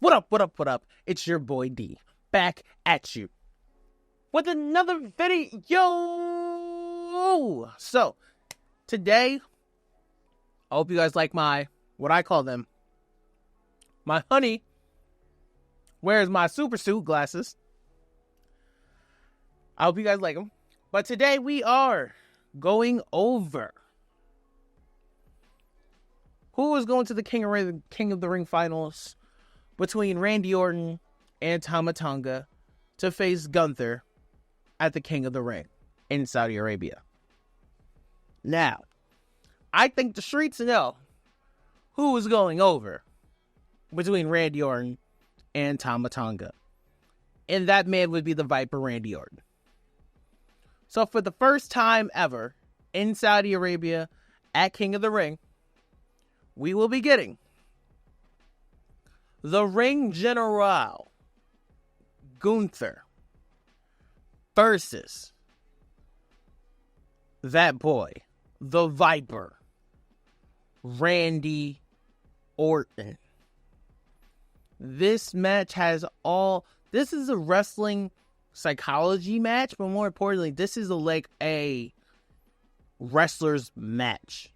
What up, what up, what up? It's your boy D, back at you with another video. So, today, I hope you guys like what I call them, my honey, where's my super suit glasses. I hope you guys like them. But today we are going over who is going to the King of the Ring finals between Randy Orton and Tama Tonga to face Gunther at the King of the Ring in Saudi Arabia. Now, I think the streets know who is going over between Randy Orton and Tama Tonga. And that man would be the Viper Randy Orton. So for the first time ever in Saudi Arabia at King of the Ring, we will be getting the Ring General Gunther versus that boy, the Viper, Randy Orton. This match has this is a wrestling psychology match, but more importantly, this is a wrestler's match.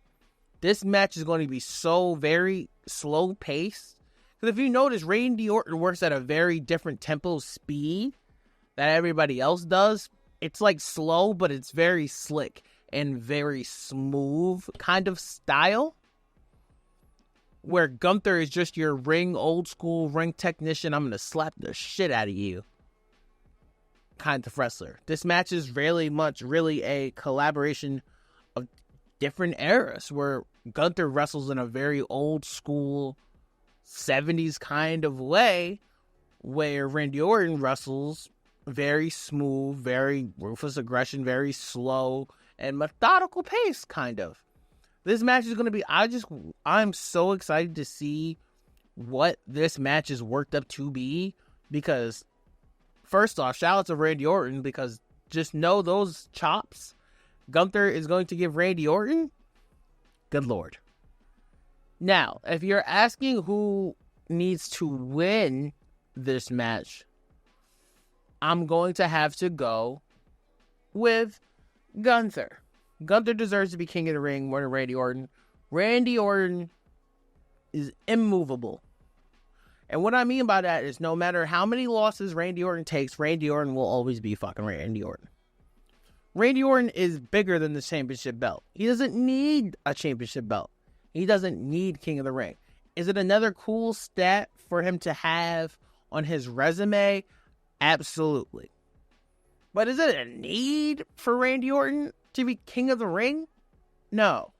This match is going to be so very slow paced. Because if you notice, Randy Orton works at a very different tempo speed that everybody else does. It's like slow, but it's very slick and very smooth kind of style. Where Gunther is just your old school ring technician. I'm going to slap the shit out of you kind of wrestler. This match is really a collaboration of different eras where Gunther wrestles in a very old school 70s kind of way, where Randy Orton wrestles very smooth, very ruthless aggression, very slow and methodical pace kind of. This match is going to be, I'm so excited to see what this match is worked up to be, because first off, shout out to Randy Orton, because just know those chops Gunther is going to give Randy Orton, good lord. Now, if you're asking who needs to win this match, I'm going to have to go with Gunther. Gunther deserves to be King of the Ring more than Randy Orton. Randy Orton is immovable. And what I mean by that is no matter how many losses Randy Orton takes, Randy Orton will always be fucking Randy Orton. Randy Orton is bigger than the championship belt. He doesn't need a championship belt. He doesn't need King of the Ring. Is it another cool stat for him to have on his resume? Absolutely. But is it a need for Randy Orton to be King of the Ring? No.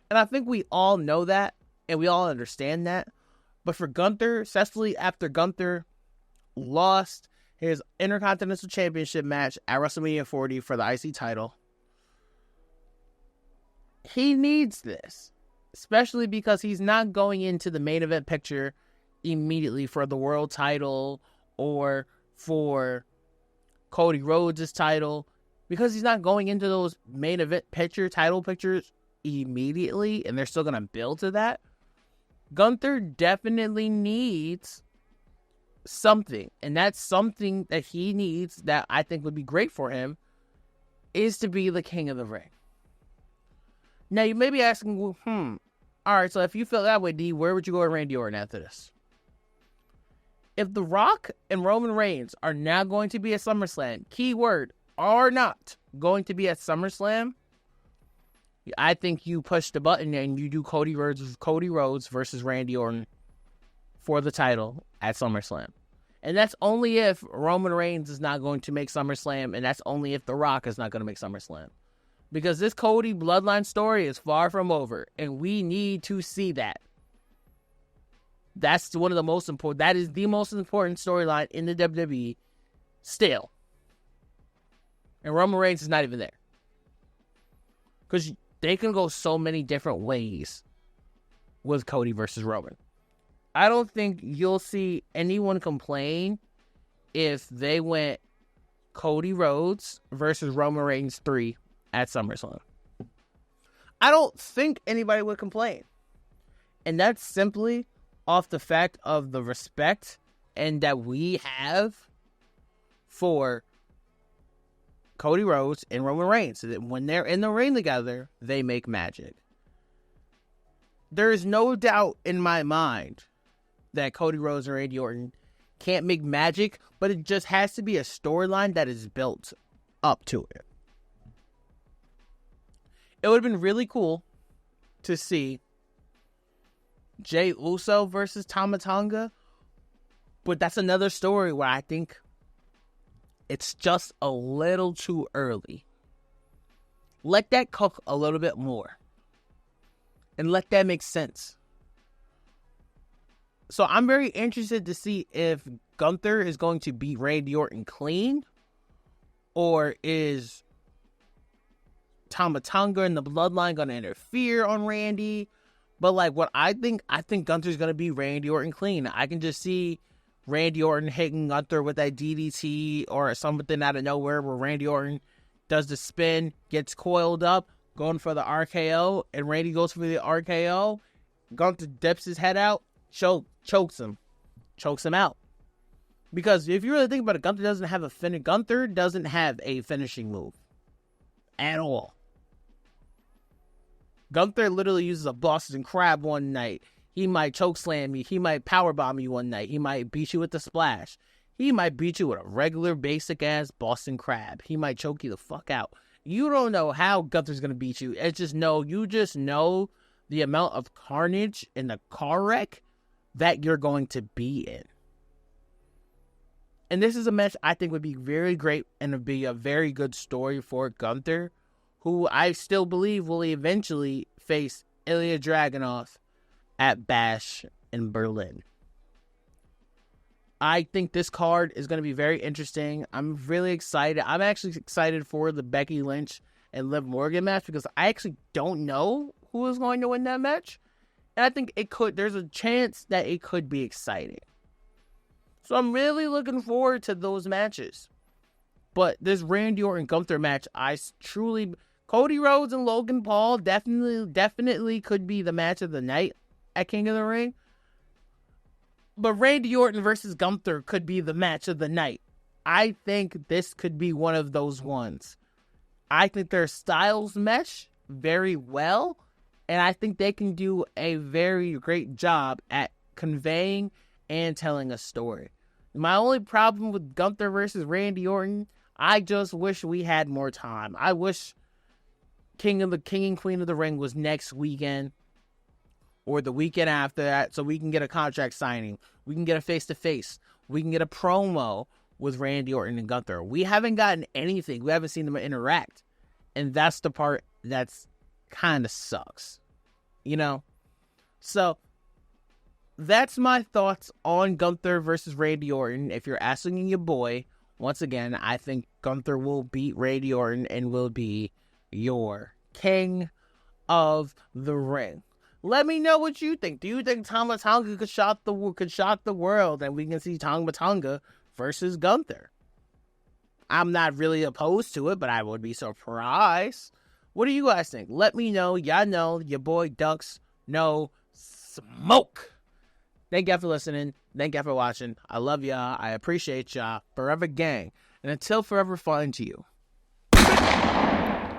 And I think we all know that, and we all understand that. But for Gunther, especially after Gunther lost his Intercontinental Championship match at WrestleMania 40 for the IC title, he needs this. Especially because he's not going into the main event picture immediately for the world title or for Cody Rhodes' title. Because he's not going into those main event title pictures immediately, and they're still going to build to that. Gunther definitely needs something. And that's something that he needs that I think would be great for him is to be the King of the Ring. Now, you may be asking, alright, so if you feel that way, D, where would you go with Randy Orton after this? If The Rock and Roman Reigns are now going to be at SummerSlam, keyword, are not going to be at SummerSlam, I think you push the button and you do Cody Rhodes versus Randy Orton for the title at SummerSlam. And that's only if Roman Reigns is not going to make SummerSlam, and that's only if The Rock is not going to make SummerSlam. Because this Cody bloodline story is far from over, and we need to see that. That's one of the most important. That is the most important storyline in the WWE still. And Roman Reigns is not even there. Because they can go so many different ways with Cody versus Roman. I don't think you'll see anyone complain if they went Cody Rhodes versus Roman Reigns 3 at SummerSlam. I don't think anybody would complain. And that's simply off the fact of the respect and that we have for Cody Rhodes and Roman Reigns. So that when they're in the ring together, they make magic. There is no doubt in my mind that Cody Rhodes and Randy Orton can't make magic, but it just has to be a storyline that is built up to it. It would have been really cool to see Jey Uso versus Tama Tonga, but that's another story where I think it's just a little too early. Let that cook a little bit more. And let that make sense. So I'm very interested to see if Gunther is going to beat Randy Orton clean. Or is Tama Tonga and the Bloodline going to interfere on Randy? But like what I think Gunther's going to beat Randy Orton clean. I can just see Randy Orton hitting Gunther with that DDT or something out of nowhere where Randy Orton does the spin, gets coiled up, going for the RKO, and Randy goes for the RKO. Gunther dips his head out, chokes him out. Because if you really think about it, Gunther doesn't have a finishing move at all. Gunther literally uses a Boston Crab one night. He might chokeslam you. He might powerbomb you one night. He might beat you with the splash. He might beat you with a regular basic-ass Boston Crab. He might choke you the fuck out. You don't know how Gunther's going to beat you. You just know the amount of carnage in the car wreck that you're going to be in. And this is a match I think would be very great and would be a very good story for Gunther, who I still believe will eventually face Ilya Dragunov at Bash in Berlin. I think this card is going to be very interesting. I'm really excited. I'm actually excited for the Becky Lynch and Liv Morgan match because I actually don't know who is going to win that match. And I think there's a chance that it could be exciting. So I'm really looking forward to those matches. But this Randy Orton Gunther match, Cody Rhodes and Logan Paul definitely could be the match of the night at King of the Ring. But Randy Orton versus Gunther could be the match of the night. I think this could be one of those ones. I think their styles mesh very well. And I think they can do a very great job at conveying and telling a story. My only problem with Gunther versus Randy Orton, I just wish we had more time. I wish King and Queen of the Ring was next weekend or the weekend after that so we can get a contract signing. We can get a face-to-face. We can get a promo with Randy Orton and Gunther. We haven't gotten anything. We haven't seen them interact. And that's the part that's kind of sucks. You know? So that's my thoughts on Gunther versus Randy Orton. If you're asking your boy, once again, I think Gunther will beat Randy Orton and will be your King of the Ring. Let me know what you think. Do you think Tama Tonga could shock the world and we can see Tama Tonga versus Gunther? I'm not really opposed to it, but I would be surprised. What do you guys think? Let me know. Y'all know your boy Ducks no smoke. Thank y'all for listening. Thank y'all for watching. I love y'all. I appreciate y'all. Forever gang. And until forever fun to you.